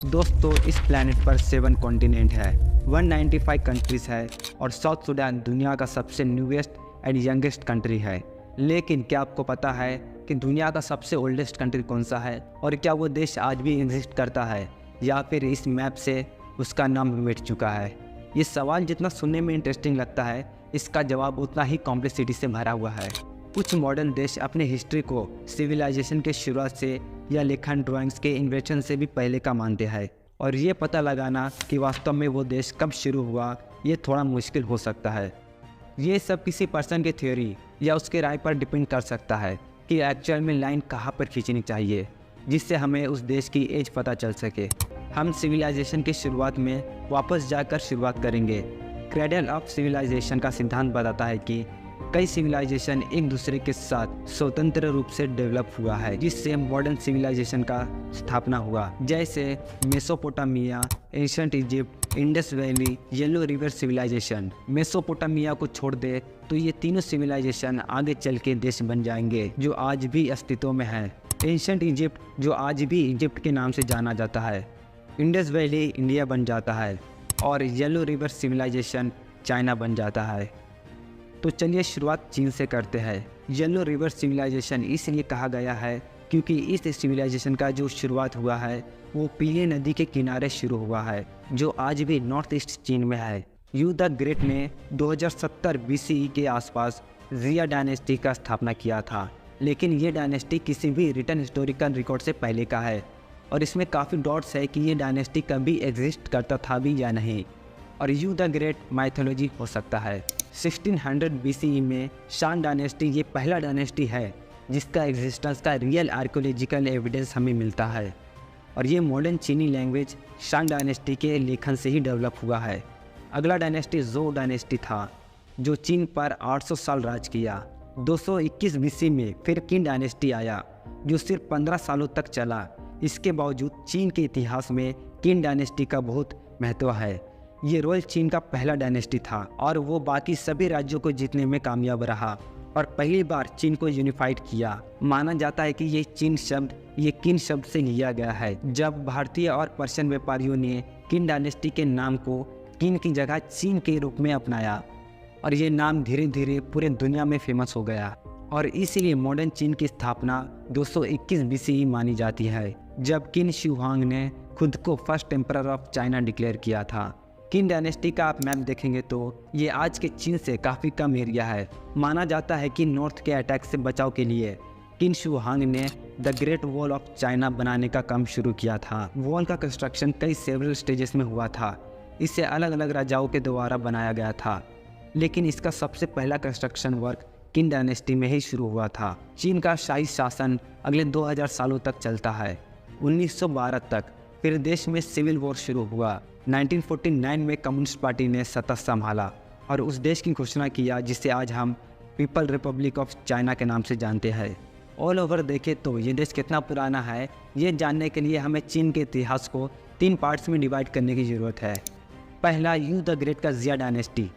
दोस्तों, इस प्लैनेट पर 7 कॉन्टिनेंट है, 195 कंट्रीज है और साउथ सूडान दुनिया का सबसे न्यूएस्ट एंड यंगेस्ट कंट्री है। लेकिन क्या आपको पता है कि दुनिया का सबसे ओल्डेस्ट कंट्री कौन सा है और क्या वो देश आज भी एग्जिस्ट करता है या फिर इस मैप से उसका नाम मिट चुका है? ये सवाल जितना सुनने में इंटरेस्टिंग लगता है, इसका जवाब उतना ही कॉम्प्लेक्सिटी से भरा हुआ है। कुछ मॉडर्न देश अपने हिस्ट्री को सिविलाइजेशन के शुरुआत से या लेखन ड्राइंग्स के इन्वेंशन से भी पहले का मानते हैं, और ये पता लगाना कि वास्तव में वो देश कब शुरू हुआ ये थोड़ा मुश्किल हो सकता है। ये सब किसी पर्सन की थ्योरी या उसके राय पर डिपेंड कर सकता है कि एक्चुअल में लाइन कहाँ पर खींचनी चाहिए, जिससे हमें उस देश की एज पता चल सके। हम सिविलाइजेशन की शुरुआत में वापस जाकर शुरुआत करेंगे। क्रेडल ऑफ सिविलाइजेशन का सिद्धांत बताता है कि कई सिविलाइजेशन एक दूसरे के साथ स्वतंत्र रूप से डेवलप हुआ है, जिससे मॉडर्न सिविलाइजेशन का स्थापना हुआ, जैसे Mesopotamia, ancient Egypt, Indus valley, yellow river civilisation. Mesopotamia को छोड़ दे तो ये तीनों सिविलाइजेशन आगे चल के देश बन जाएंगे जो आज भी अस्तित्व में है। एंशिएंट इजिप्ट, जो आज भी इजिप्ट के नाम से जाना जाता है, इंडस वैली इंडिया बन जाता है और येलो रिवर सिविलाइजेशन चाइना बन जाता है। तो चलिए शुरुआत चीन से करते हैं। येलो रिवर सिविलाइजेशन इसलिए कहा गया है क्योंकि इस सिविलाइजेशन का जो शुरुआत हुआ है वो पीले नदी के किनारे शुरू हुआ है, जो आज भी नॉर्थ ईस्ट चीन में है। यू द ग्रेट ने 2070 BCE के आसपास जिया डायनेस्टी का स्थापना किया था, लेकिन ये डायनेस्टी किसी भी रिटन हिस्टोरिकल रिकॉर्ड से पहले का है और इसमें काफ़ी डॉट्स है कि ये डायनेस्टी कभी एग्जिस्ट करता था भी या नहीं, और यू द ग्रेट माइथोलॉजी हो सकता है। 1600 BCE में शान डायनेस्टी ये पहला डायनेस्टी है जिसका एग्जिस्टेंस का रियल आर्कियोलॉजिकल एविडेंस हमें मिलता है, और ये मॉडर्न चीनी लैंग्वेज शान डायनेस्टी के लेखन से ही डेवलप हुआ है। अगला डायनेस्टी ज़ोउ डायनेस्टी था, जो चीन पर 800 साल राज किया। 221 BC में फिर किन डायनेस्टी आया, जो सिर्फ 15 सालों तक चला। इसके बावजूद चीन के इतिहास में किन डायनेस्टी का बहुत महत्व है। ये रॉयल चीन का पहला डायनेस्टी था और वो बाकी सभी राज्यों को जीतने में कामयाब रहा और पहली बार चीन को यूनिफाइड किया। माना जाता है कि ये चीन शब्द ये किन शब्द से लिया गया है, जब भारतीय और पर्शियन व्यापारियों ने किन डायनेस्टी के नाम को किन की जगह चीन के रूप में अपनाया, और ये नाम धीरे धीरे पूरे दुनिया में फेमस हो गया, और इसीलिए मॉडर्न चीन की स्थापना 221 BCE मानी जाती है, जब किन शी हुआंग ने खुद को first emperor of China declare किया था। किन डायनेस्टी का आप मैप देखेंगे तो ये आज के चीन से काफ़ी कम एरिया है। माना जाता है कि नॉर्थ के अटैक से बचाव के लिए किन शी हुआंग ने the great wall of China बनाने का काम शुरू किया था। वॉल का कंस्ट्रक्शन कई सेवरल स्टेजेस में हुआ था। इसे अलग अलग राजाओं के द्वारा बनाया गया था, लेकिन इसका सबसे पहला कंस्ट्रक्शन वर्क किन डायनेस्टी में ही शुरू हुआ था। चीन का शाही शासन अगले 2000 सालों तक चलता है, 1912 तक। फिर देश में सिविल वॉर शुरू हुआ। 1949 में कम्युनिस्ट पार्टी ने सत्ता संभाला और उस देश की घोषणा किया जिसे आज हम पीपल रिपब्लिक ऑफ चाइना के नाम से जानते हैं। ऑल ओवर देखें तो ये देश कितना पुराना है, ये जानने के लिए हमें चीन के इतिहास को 3 पार्ट्स में डिवाइड करने की ज़रूरत है। पहला, यू द ग्रेट का जिया डायनेस्टी,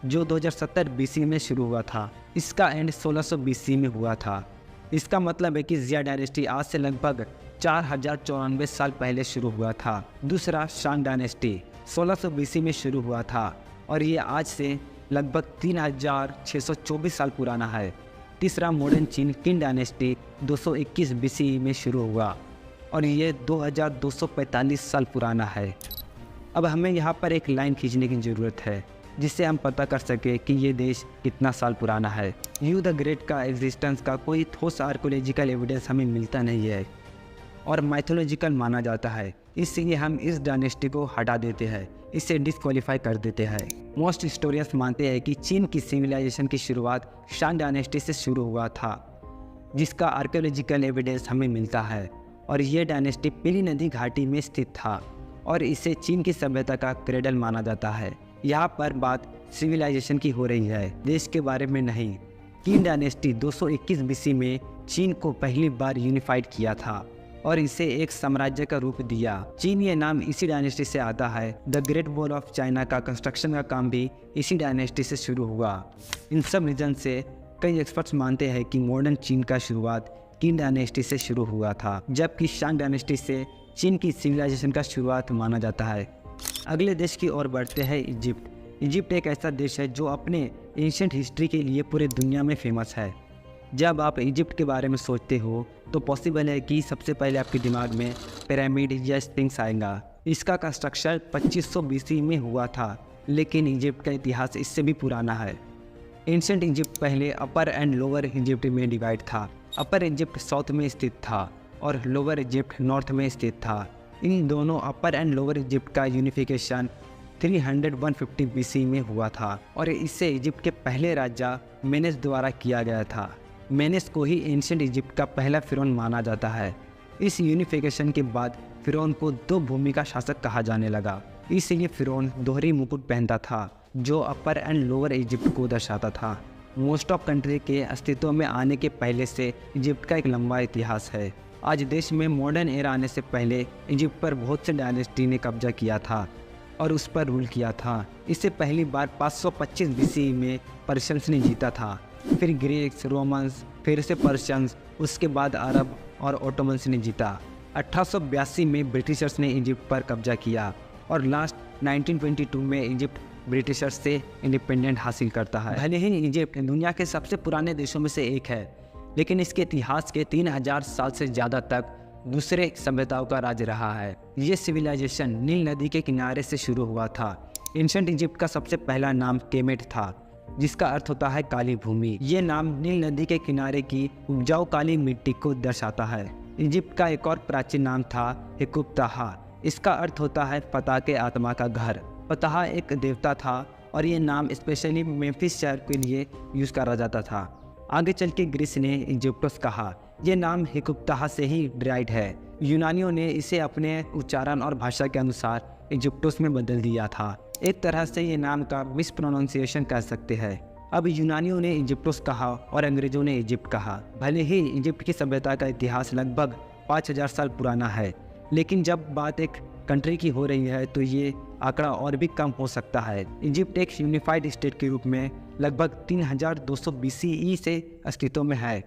जो 2070 BC में शुरू हुआ था। इसका एंड 1600 BC में हुआ था। इसका मतलब है कि जिया डायनेस्टी आज से लगभग 4094 साल पहले शुरू हुआ था। दूसरा, शांग डायनेस्टी 1600 BC में शुरू हुआ था और ये आज से लगभग 3624 साल पुराना है। तीसरा, मॉडर्न चीन किन डायनेस्टी 221 BCE में शुरू हुआ और ये 2245 साल पुराना है। अब हमें यहाँ पर एक लाइन खींचने की ज़रूरत है जिससे हम पता कर सके कि ये देश कितना साल पुराना है। यू द ग्रेट का एग्जिस्टेंस का कोई ठोस आर्कियोलॉजिकल एविडेंस हमें मिलता नहीं है और माइथोलॉजिकल माना जाता है, इसलिए हम इस डायनेस्टी को हटा देते हैं, इसे डिस्क्वालीफाई कर देते हैं। मोस्ट हिस्टोरियंस मानते हैं कि चीन की सिविलाइजेशन की शुरुआत शान डायनेस्टी से शुरू हुआ था, जिसका आर्कियोलॉजिकल एविडेंस हमें मिलता है, और ये डायनेस्टी पीली नदी घाटी में स्थित था और इसे चीन की सभ्यता का क्रेडल माना जाता है। यहाँ पर बात सिविलाइजेशन की हो रही है, देश के बारे में नहीं। किन डायनेस्टी 221 BC में चीन को पहली बार यूनिफाइड किया था और इसे एक साम्राज्य का रूप दिया। चीन ये नाम इसी डायनेस्टी से आता है। The great wall of China का कंस्ट्रक्शन का काम भी इसी डायनेस्टी से शुरू हुआ। इन सब रीजन से कई एक्सपर्ट्स मानते हैं कि मॉडर्न चीन का शुरुआत किन डायनेस्टी से शुरू हुआ था, जबकि शांग डायनेस्टी से चीन की सिविलाइजेशन का शुरुआत माना जाता है। अगले देश की ओर बढ़ते हैं इजिप्ट। इजिप्ट एक ऐसा देश है जो अपने एंशिएंट हिस्ट्री के लिए पूरे दुनिया में फेमस है। जब आप इजिप्ट के बारे में सोचते हो तो पॉसिबल है कि सबसे पहले आपके दिमाग में पिरामिड या स्फिंक्स आएगा। इसका कंस्ट्रक्शन 2500 BC में हुआ था, लेकिन इजिप्ट का इतिहास इससे भी पुराना है। एंशिएंट इजिप्ट पहले अपर एंड लोअर इजिप्ट में डिवाइड था। अपर इजिप्ट साउथ में स्थित था और लोअर इजिप्ट नॉर्थ में स्थित था। इन दोनों अपर एंड लोअर इजिप्ट का यूनिफिकेशन 300-150 BC में हुआ था और इसे इजिप्ट के पहले राजा मेनेस द्वारा किया गया था। मेनेस को ही एंशिएंट इजिप्ट का पहला फिरौन माना जाता है। इस यूनिफिकेशन के बाद फिरौन को दो भूमि का शासक कहा जाने लगा, इसलिए फिरौन दोहरी मुकुट पहनता था जो अपर एंड लोअर इजिप्ट को दर्शाता था। मोस्ट ऑफ कंट्री के अस्तित्व में आने के पहले से इजिप्ट का एक लंबा इतिहास है। आज देश में मॉडर्न एरा आने से पहले इजिप्ट पर बहुत से डायनेस्टी ने कब्जा किया था और उस पर रूल किया था। इससे पहली बार 525 BC में पर्शियंस ने जीता था, फिर ग्रीक्स, रोमन्स, फिर से पर्शियंस, उसके बाद अरब और ओटोमन्स ने जीता। 1882 में ब्रिटिशर्स ने इजिप्ट पर कब्जा किया और लास्ट 1922 में इजिप्ट ब्रिटिशर्स से इंडिपेंडेंट हासिल करता है। भले ही इजिप्ट दुनिया के सबसे पुराने देशों में से एक है, लेकिन इसके इतिहास के 3000 साल से ज़्यादा तक दूसरे सभ्यताओं का राज रहा है। ये सिविलाइजेशन नील नदी के किनारे से शुरू हुआ था। एंशिएंट इजिप्ट का सबसे पहला नाम केमेट था, जिसका अर्थ होता है काली भूमि। ये नाम नील नदी के किनारे की उपजाऊ काली मिट्टी को दर्शाता है। इजिप्ट का एक और प्राचीन नाम था हेकुप्तहा। इसका अर्थ होता है फतह के आत्मा का घर। फतह एक देवता था और ये नाम स्पेशली मेम्फिस शहर के लिए यूज़ करा जाता था। आगे चल के ग्रीस ने इजिप्टोस कहा। ये नाम हेकुप्तहा से ही डिराइव है। यूनानियों ने इसे अपने उच्चारण और भाषा के अनुसार इजिप्टोस में बदल दिया था। एक तरह से ये नाम का मिसप्रोनाउंसिएशन कह सकते हैं। अब यूनानियों ने इजिप्टोस कहा और अंग्रेजों ने इजिप्ट कहा। भले ही इजिप्ट की सभ्यता का इतिहास लगभग 5000 साल पुराना है, लेकिन जब बात एक कंट्री की हो रही है तो ये आंकड़ा और भी कम हो सकता है। इजिप्ट एक यूनिफाइड स्टेट के रूप में लगभग 3200 BCE से अस्तित्व में है।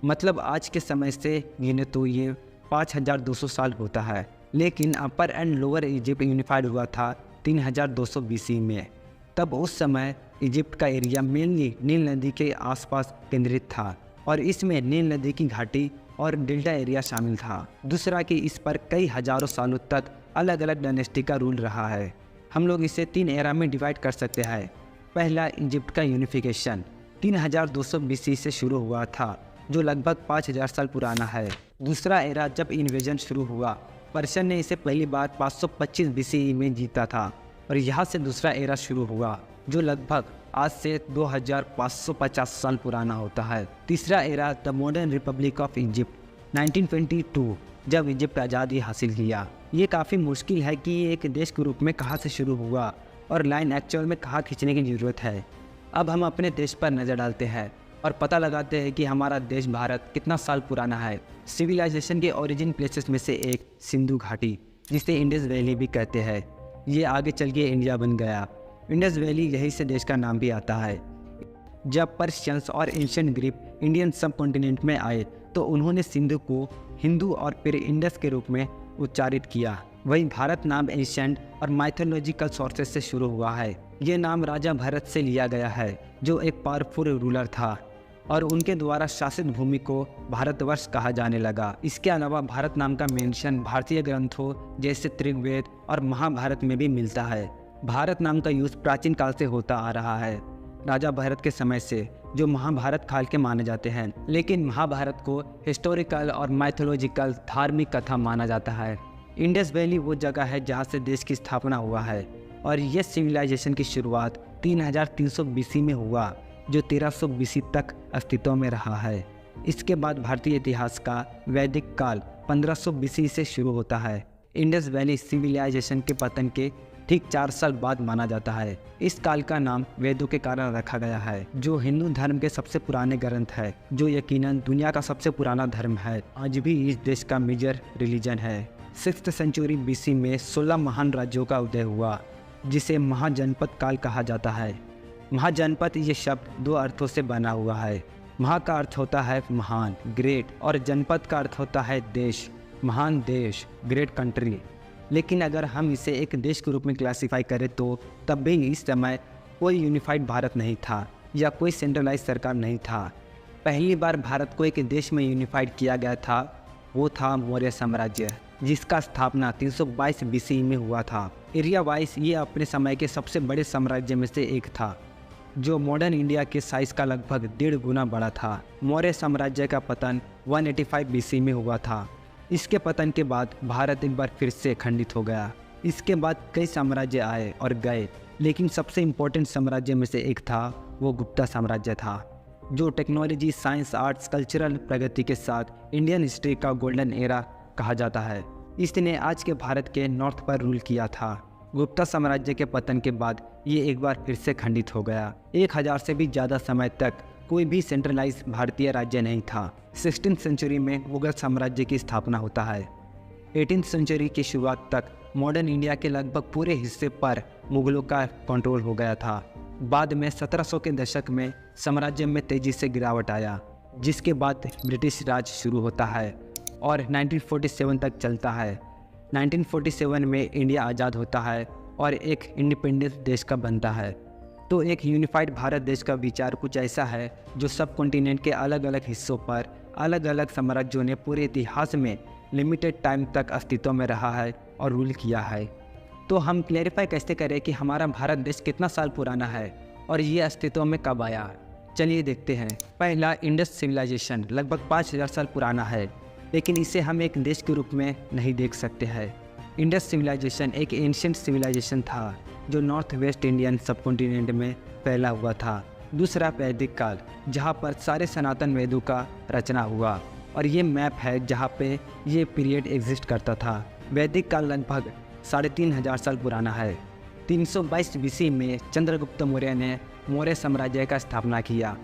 मतलब आज के समय से गिने तो ये 5200 साल होता है, लेकिन अपर एंड लोअर इजिप्ट यूनिफाइड हुआ था 3200 BC में। तब उस समय इजिप्ट का एरिया मेनली नील नदी के आसपास केंद्रित था और इसमें नील नदी की घाटी और डेल्टा एरिया शामिल था। दूसरा कि इस पर कई हजारों सालों तक अलग अलग डायनेस्टी का रूल रहा है। हम लोग इसे 3 एरा में डिवाइड कर सकते हैं। पहला, इजिप्ट का यूनिफिकेशन 3200 BC से शुरू हुआ था, जो लगभग 5000 साल पुराना है। दूसरा एरा, जब इन्वेजन शुरू हुआ, पर्शियन ने इसे पहली बार 525 BCE में जीता था और यहाँ से दूसरा एरा शुरू हुआ, जो लगभग आज से 2550 साल पुराना होता है। तीसरा era, the modern Republic of Egypt 1922, जब इजिप्ट आज़ादी हासिल किया। ये काफ़ी मुश्किल है कि ये एक देश के रूप में कहाँ से शुरू हुआ और लाइन एक्चुअल में कहाँ खींचने की ज़रूरत है। अब हम अपने देश पर नज़र डालते हैं और पता लगाते हैं कि हमारा देश भारत कितना साल पुराना है। सिविलाइजेशन के ओरिजिन प्लेसेस में से एक सिंधु घाटी, जिसे इंडस वैली भी कहते हैं, ये आगे चल के इंडिया बन गया। इंडस वैली यहीं से देश का नाम भी आता है। जब पर्शियंस और एंशिएंट ग्रीक इंडियन सब कॉन्टिनेंट में आए तो उन्होंने सिंधु को हिंदू और फिर इंडस के रूप में उच्चारित किया। वहीं भारत नाम एंशिएंट और माइथोलॉजिकल सोर्सेज से शुरू हुआ है। ये नाम राजा भरत से लिया गया है, जो एक पावरफुल रूलर था और उनके द्वारा शासित भूमि को भारतवर्ष कहा जाने लगा। इसके अलावा भारत नाम का मेंशन भारतीय ग्रंथों जैसे ऋग्वेद और महाभारत में भी मिलता है। भारत नाम का यूज़ प्राचीन काल से होता आ रहा है, राजा भरत के समय से, जो महाभारत काल के माने जाते हैं। लेकिन महाभारत को हिस्टोरिकल और माइथोलॉजिकल धार्मिक कथा माना जाता है। इंडस वैली वो जगह है जहाँ से देश की स्थापना हुआ है और यह सिविलाइजेशन की शुरुआत 3300 BC में हुआ, जो 1300 BC तक अस्तित्व में रहा है। इसके बाद भारतीय इतिहास का वैदिक काल 1500 BC से शुरू होता है। इंडस वैली सिविलाइजेशन के पतन के ठीक 4 साल बाद माना जाता है। इस काल का नाम वेदों के कारण रखा गया है, जो हिंदू धर्म के सबसे पुराने ग्रंथ है, जो यकीनन दुनिया का सबसे पुराना धर्म है। आज भी इस देश का मेजर रिलीजन है। 6th सेंचुरी BC में 16 महान राज्यों का उदय हुआ, जिसे महाजनपद काल कहा जाता है। महाजनपद ये शब्द 2 अर्थों से बना हुआ है। महा का अर्थ होता है महान, ग्रेट, और जनपद का अर्थ होता है देश। महान देश, ग्रेट कंट्री। लेकिन अगर हम इसे एक देश के रूप में क्लासिफाई करें तो तब भी इस समय कोई यूनिफाइड भारत नहीं था या कोई सेंट्रलाइज सरकार नहीं था। पहली बार भारत को एक देश में यूनिफाइड किया गया था, वो था मौर्य साम्राज्य, जिसका स्थापना 322 BC में हुआ था। एरिया वाइज ये अपने समय के सबसे बड़े साम्राज्य में से एक था, जो मॉडर्न इंडिया के साइज का लगभग 1.5 गुना बड़ा था। मौर्य साम्राज्य का पतन 185 BC में हुआ था। इसके पतन के बाद भारत एक बार फिर से खंडित हो गया। इसके बाद कई साम्राज्य आए और गए, लेकिन सबसे इम्पोर्टेंट साम्राज्य में से एक था, वो गुप्ता साम्राज्य था, जो टेक्नोलॉजी, साइंस, आर्ट्स, कल्चरल प्रगति के साथ इंडियन हिस्ट्री का गोल्डन एरा कहा जाता है। इसने आज के भारत के नॉर्थ पर रूल किया था। गुप्ता साम्राज्य के पतन के बाद ये एक बार फिर से खंडित हो गया। 1000 से भी ज़्यादा समय तक कोई भी सेंट्रलाइज भारतीय राज्य नहीं था। 16वीं सेंचुरी में मुगल साम्राज्य की स्थापना होता है। 18वीं सेंचुरी की शुरुआत तक मॉडर्न इंडिया के लगभग पूरे हिस्से पर मुगलों का कंट्रोल हो गया था। बाद में 1700 के दशक में साम्राज्य में तेजी से गिरावट आया, जिसके बाद ब्रिटिश राज शुरू होता है और 1947 तक चलता है। 1947 में इंडिया आज़ाद होता है और एक इंडिपेंडेंट देश का बनता है। तो एक यूनिफाइड भारत देश का विचार कुछ ऐसा है जो सब कॉन्टिनेंट के अलग अलग हिस्सों पर अलग अलग साम्राज्यों ने पूरे इतिहास में लिमिटेड टाइम तक अस्तित्व में रहा है और रूल किया है। तो हम क्लैरिफाई कैसे करें कि हमारा भारत देश कितना साल पुराना है और ये अस्तित्व में कब आया? चलिए देखते हैं। पहला, इंडस सिविलाइजेशन लगभग 5000 साल पुराना है, लेकिन इसे हम एक देश के रूप में नहीं देख सकते हैं। इंडस सिविलाइजेशन एक एंशिएंट सिविलाइजेशन था जो नॉर्थ वेस्ट इंडियन सब कॉन्टिनेंट में फैला हुआ था। दूसरा, वैदिक काल, जहाँ पर सारे सनातन वेदों का रचना हुआ, और ये मैप है जहाँ पे ये पीरियड एग्जिस्ट करता था। वैदिक काल लगभग 3500 साल पुराना है। 322 BC में चंद्रगुप्त मौर्य ने मौर्य साम्राज्य का स्थापना किया।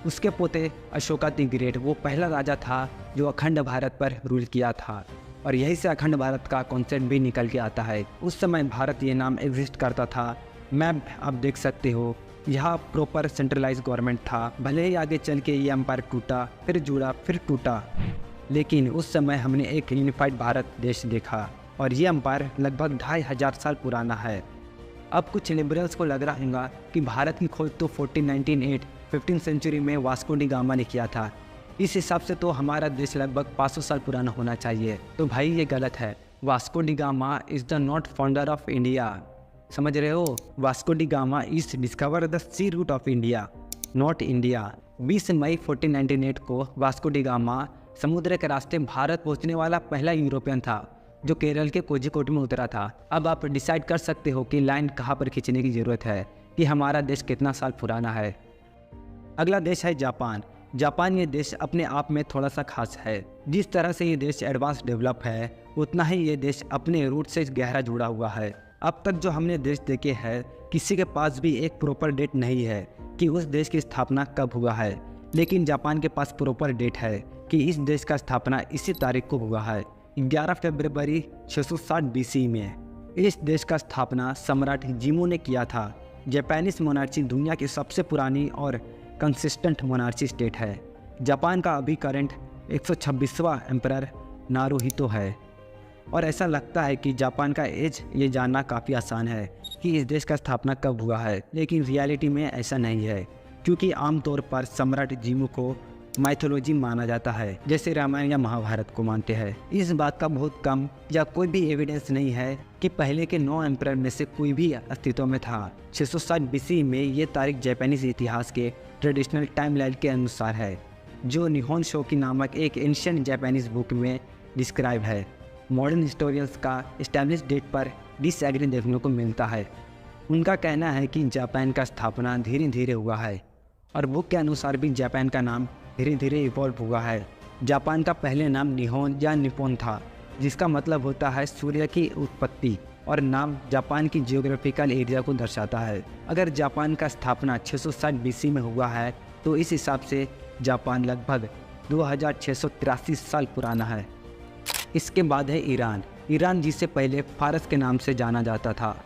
उसके पोते अशोका द ग्रेट वो पहला राजा था जो अखंड भारत पर रूल किया था, और यहीं से अखंड भारत का कॉन्सेप्ट भी निकल के आता है। उस समय भारत ये नाम एग्जिस्ट करता था। मैप आप देख सकते हो, यहाँ प्रॉपर सेंट्रलाइज गवर्नमेंट था। भले ही आगे चल के ये एम्पायर टूटा, फिर जुड़ा, फिर टूटा, लेकिन उस समय हमने एक यूनिफाइड भारत देश देखा, और ये एम्पायर लगभग 2500 साल पुराना है। अब कुछ लिबरल्स को लग रहा होगा कि भारत की खोज तो 1498 15वीं सेंचुरी में वास्को डी गामा ने किया था। इस हिसाब से तो हमारा देश लगभग 500 साल पुराना होना चाहिए। तो भाई ये गलत है। Vasco da Gama is the not founder of India. समझ रहे हो? Vasco da Gama is discover the sea route of India, not India. 20 मई 1498 को वास्को डी गामा समुद्र के रास्ते भारत पहुंचने वाला पहला यूरोपियन था जो केरल के कोझिकोड में उतरा था। अब आप डिसाइड कर सकते हो कि लाइन कहाँ पर खींचने की ज़रूरत है कि हमारा देश कितना साल पुराना है। अगला देश है जापान। जापान ये देश अपने आप में थोड़ा सा खास है। जिस तरह से ये देश एडवांस डेवलप है, उतना ही ये देश अपने रूट से गहरा जुड़ा हुआ है। अब तक जो हमने देश देखे हैं, किसी के पास भी एक प्रॉपर डेट नहीं है कि उस देश की स्थापना कब हुआ है, लेकिन जापान के पास प्रॉपर डेट है कि इस देश का स्थापना इसी तारीख को हुआ है, 11 फरवरी 660 BC में। इस देश का स्थापना सम्राट जिमू ने किया था। जापानीज मोनार्ची दुनिया की सबसे पुरानी और कंसिस्टेंट मोनार्ची स्टेट है। जापान का अभी करंट 126वां एम्परर नारुहितो है, और ऐसा लगता है कि जापान का एज ये जानना काफ़ी आसान है कि इस देश का स्थापना कब हुआ है, लेकिन रियलिटी में ऐसा नहीं है, क्योंकि आमतौर पर सम्राट जिमू को माइथोलॉजी माना जाता है, जैसे रामायण या महाभारत को मानते हैं। इस बात का बहुत कम या कोई भी एविडेंस नहीं है कि पहले के 9 एम्परर में से कोई भी अस्तित्व में था। 660 BC में ये तारीख जापानीज इतिहास के ट्रेडिशनल टाइमलाइन के अनुसार है, जो निहोन शोकी नामक एक एंशिएंट जापानीज बुक में डिस्क्राइब है। मॉडर्न हिस्टोरियंस का एस्टैब्लिश डेट पर डिसएग्री देखने को मिलता है। उनका कहना है कि जापान का स्थापना धीरे धीरे हुआ है, और बुक के अनुसार भी जापान का नाम धीरे धीरे इवॉल्व हुआ है। जापान का पहले नाम निहोन या निपोन था, जिसका मतलब होता है सूर्य की उत्पत्ति, और नाम जापान की जियोग्राफिकल एरिया को दर्शाता है। अगर जापान का स्थापना 660 BC में हुआ है, तो इस हिसाब से जापान लगभग 2683 साल पुराना है। इसके बाद है ईरान। ईरान जिसे पहले फारस के नाम से जाना जाता था,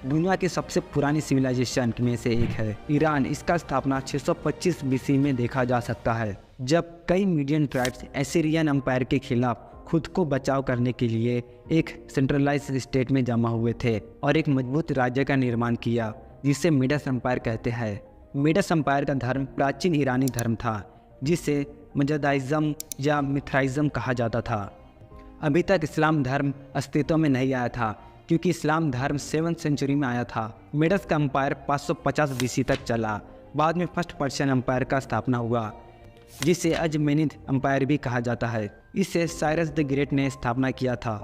दुनिया की सबसे पुरानी सिविलाइजेशन में से एक है। ईरान, इसका स्थापना 625 BC में देखा जा सकता है, जब कई मीडियन ट्राइब्स एसिरियन एम्पायर के खिलाफ खुद को बचाव करने के लिए एक सेंट्रलाइज्ड स्टेट में जमा हुए थे और एक मजबूत राज्य का निर्माण किया जिसे मिडस एम्पायर कहते हैं। मिडस एम्पायर का धर्म प्राचीन ईरानी धर्म था जिसे मजदाइज़म या मिथराइज़म कहा जाता था। अभी तक इस्लाम धर्म अस्तित्व में नहीं आया था क्योंकि इस्लाम धर्म 7th सेंचुरी में आया था। मिडस का एम्पायर 550 BC तक चला। बाद में फर्स्ट पर्शियन एम्पायर का स्थापना हुआ जिसे अजमेनिद एम्पायर भी कहा जाता है। इसे साइरस द ग्रेट ने स्थापना किया था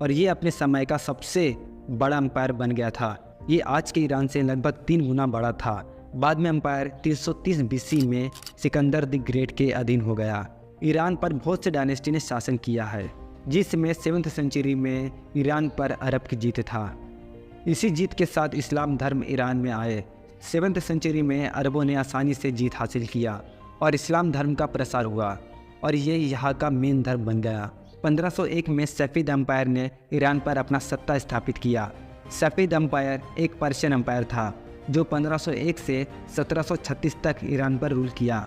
और ये अपने समय का सबसे बड़ा एम्पायर बन गया था। ये आज के ईरान से लगभग 3 गुना बड़ा था। बाद में एम्पायर 330 BC में सिकंदर द ग्रेट के अधीन हो गया। ईरान पर बहुत से डायनेस्टी ने शासन किया है जिसमें 7th सेंचुरी में ईरान पर अरब की जीत था। इसी जीत के साथ इस्लाम धर्म ईरान में आए। 7th सेंचुरी में अरबों ने आसानी से जीत हासिल किया और इस्लाम धर्म का प्रसार हुआ और ये यहाँ का मेन धर्म बन गया। 1501 में सफ़ीद एम्पायर ने ईरान पर अपना सत्ता स्थापित किया। सफ़ीद एम्पायर एक पर्शियन एम्पायर था जो 1501 से 1736 तक ईरान पर रूल किया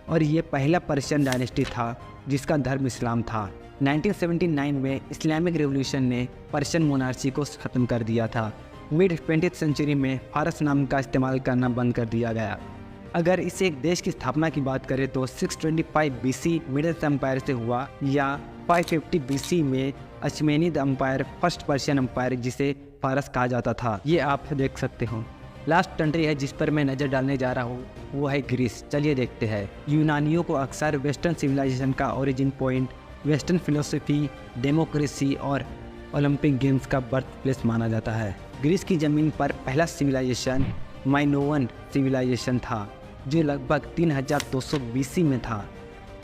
और ये पहला पर्शियन डायनेस्टी था जिसका धर्म इस्लाम था। 1979 में इस्लामिक रेवोल्यूशन ने पर्शियन मोनार्ची को ख़त्म कर दिया था। मिड 20th सेंचुरी में फारस नाम का इस्तेमाल करना बंद कर दिया गया। अगर इसे एक देश की स्थापना की बात करें तो 625 BC मिडस एम्पायर से हुआ या 550 BC में अचमेनिद एम्पायर फर्स्ट पर्शियन एम्पायर जिसे फारस कहा जाता था। ये आप देख सकते हो। लास्ट कंट्री है जिस पर मैं नज़र डालने जा रहा हूँ वो है ग्रीस। चलिए देखते हैं। यूनानियों को अक्सर वेस्टर्न सिविलाइजेशन का origin point, western philosophy, democracy और ओलंपिक गेम्स का बर्थ प्लेस माना जाता है। ग्रीस की ज़मीन पर पहला सिविलाइजेशन माइनोवन सिविलाइजेशन था जो लगभग 3200 BC में था।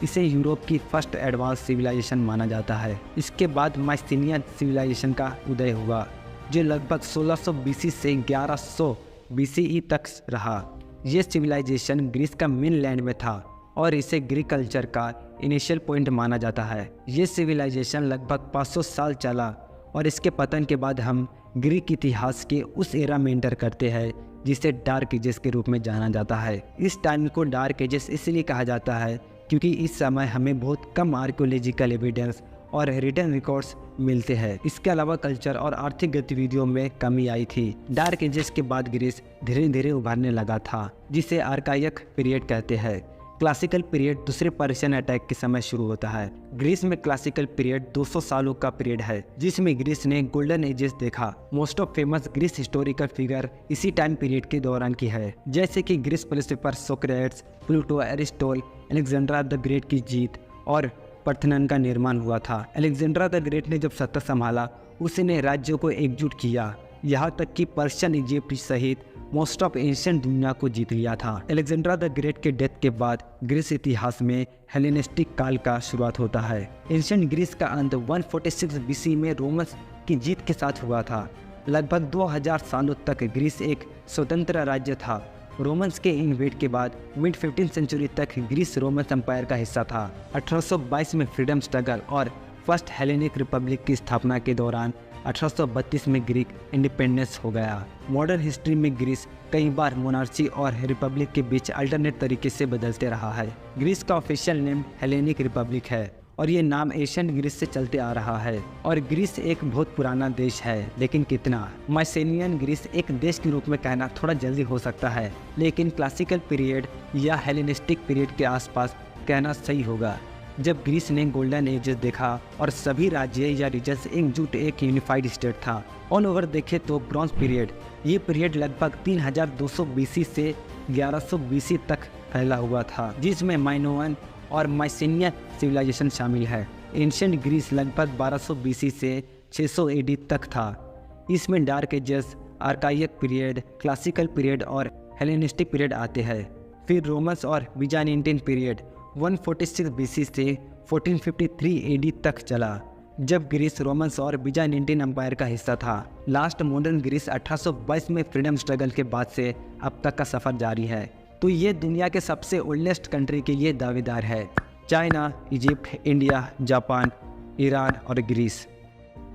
इसे यूरोप की फर्स्ट एडवांस सिविलाइजेशन माना जाता है। इसके बाद माइसिनियन सिविलाइजेशन का उदय हुआ जो लगभग 1600 BC से 1100 BCE तक रहा। ये सिविलाइजेशन ग्रीस का मेन लैंड में था और इसे ग्रीक कल्चर का इनिशियल पॉइंट माना जाता है। ये सिविलाइजेशन लगभग 500 साल चला और इसके पतन के बाद हम ग्रीक इतिहास के उस एरा में एंटर करते हैं जिसे डार्क एजेस के रूप में जाना जाता है। इस टाइम को डार्क एजेस इसलिए कहा जाता है क्योंकि इस समय हमें बहुत कम आर्कियोलॉजिकल एविडेंस और रिटन रिकॉर्ड्स मिलते हैं। इसके अलावा कल्चर और आर्थिक गतिविधियों में कमी आई थी। डार्क एजेस के बाद ग्रीस धीरे धीरे उभरने लगा था जिसे आर्काइक पीरियड कहते हैं। क्लासिकल पीरियड दूसरे पर्शियन अटैक के समय शुरू होता है। ग्रीस में क्लासिकल पीरियड 200 सालों का पीरियड है जिसमें ग्रीस ने गोल्डन एजेस देखा। Most of famous Greece historical figure इसी टाइम पीरियड के दौरान की है, जैसे कि Greece philosopher Socrates, Pluto, Aristotle, Alexandra the great की जीत और पार्थेनॉन का निर्माण हुआ था। अलेक्जेंड्रा द ग्रेट ने जब सत्ता संभाला उसने राज्यों को एकजुट किया, यहाँ तक कि पर्शियन इजिप्ट सहित मोस्ट ऑफ एशियन दुनिया को जीत लिया था। अलेक्जेंड्रा द ग्रेट के डेथ के बाद ग्रीस इतिहास में हेलेनिस्टिक काल का शुरुआत होता है। एशियन ग्रीस का अंत 146 BC में रोमन्स की जीत के साथ हुआ था। लगभग 2000 सालों तक ग्रीस एक स्वतंत्र राज्य था। रोमन्स के इन्वेड के बाद मिड 15th सेंचुरी तक ग्रीस रोमन एम्पायर का हिस्सा था। 1822 में फ्रीडम स्ट्रगल और फर्स्ट हेलेनिक रिपब्लिक की स्थापना के दौरान 1832 में ग्रीक इंडिपेंडेंस हो गया। मॉडर्न हिस्ट्री में ग्रीस कई बार मोनार्ची और रिपब्लिक के बीच अल्टरनेट तरीके से बदलते रहा है। ग्रीस का ऑफिशियल नेम हेलेनिक रिपब्लिक है और ये नाम एशियन ग्रीस से चलते आ रहा है। और ग्रीस एक बहुत पुराना देश है, लेकिन कितना? माइसेनियन ग्रीस एक देश के रूप में कहना थोड़ा जल्दी हो सकता है, लेकिन क्लासिकल पीरियड या हेलेनिस्टिक पीरियड के आसपास कहना सही होगा, जब ग्रीस ने गोल्डन एजेस देखा और सभी राज्य या रीजन्स एकजुट एक यूनिफाइड स्टेट था। ऑल ओवर देखे तो ब्रॉन्ज पीरियड, ये पीरियड लगभग 3200 BC से 1100 BC तक फैला हुआ था, जिसमें माइनोवन और माइसेनियन सिविलाइजेशन शामिल है। एंशिएंट ग्रीस लगभग 1200 BC से 600 AD तक था। इसमें dark ages, archaic period, classical period और हेलेनिस्टिक पीरियड आते हैं। फिर रोमन्स और बीजान्टाइन पीरियड 146 BC से 1453 AD तक चला, जब ग्रीस रोमन्स और बीजान्टाइन एम्पायर का हिस्सा था। लास्ट मॉडर्न ग्रीस 1822 में फ्रीडम स्ट्रगल के बाद से अब तक का सफ़र जारी है। तो ये दुनिया के सबसे ओल्डेस्ट कंट्री के लिए दावेदार है। China, Egypt, India, Japan, Iran और Greece.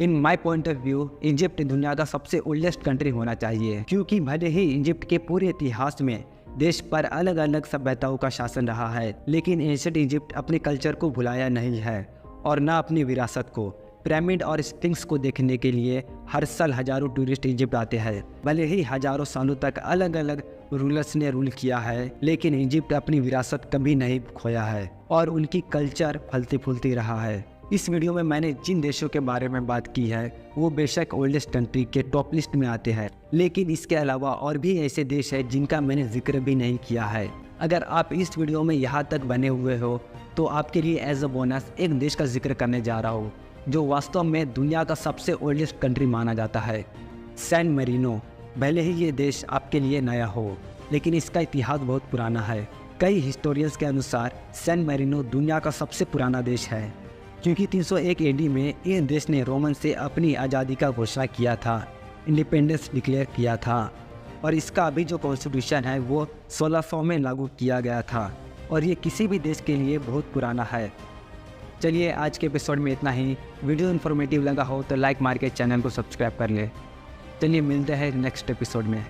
In my point of view Egypt दुनिया का सबसे ओल्डेस्ट कंट्री होना चाहिए, क्योंकि भले ही इजिप्ट के पूरे इतिहास में देश पर अलग अलग सभ्यताओं का शासन रहा है, लेकिन एंशिएंट इजिप्ट अपने कल्चर को भुलाया नहीं है और ना अपनी विरासत को। पिरामिड और स्फिंक्स को देखने के लिए हर साल हजारों टूरिस्ट इजिप्ट आते हैं। भले ही हजारों सालों तक अलग अलग रूलर्स ने रूल किया है, लेकिन इजिप्ट अपनी विरासत कभी नहीं खोया है और उनकी कल्चर फलती फूलती रहा है। इस वीडियो में मैंने जिन देशों के बारे में बात की है वो बेशक ओल्डेस्ट कंट्री के टॉप लिस्ट में आते हैं, लेकिन इसके अलावा और भी ऐसे देश हैं जिनका मैंने जिक्र भी नहीं किया है। अगर आप इस वीडियो में यहाँ तक बने हुए हो तो आपके लिए एज अ बोनस एक देश का जिक्र करने जा रहा हूँ जो वास्तव में दुनिया का सबसे ओल्डेस्ट कंट्री माना जाता है, सैन मेरिनो। भले ही ये देश आपके लिए नया हो, लेकिन इसका इतिहास बहुत पुराना है। कई हिस्टोरियंस के अनुसार सैन मेरिनो दुनिया का सबसे पुराना देश है, क्योंकि 301 एडी में इस देश ने रोमन से अपनी आज़ादी का घोषणा किया था, इंडिपेंडेंस डिक्लेयर किया था, और इसका अभी जो कॉन्स्टिट्यूशन है वो 1600 में लागू किया गया था, और ये किसी भी देश के लिए बहुत पुराना है। चलिए आज के एपिसोड में इतना ही। वीडियो इन्फॉर्मेटिव लगा हो तो लाइक मार के चैनल को सब्सक्राइब कर ले। चलिए मिलते हैं नेक्स्ट एपिसोड में।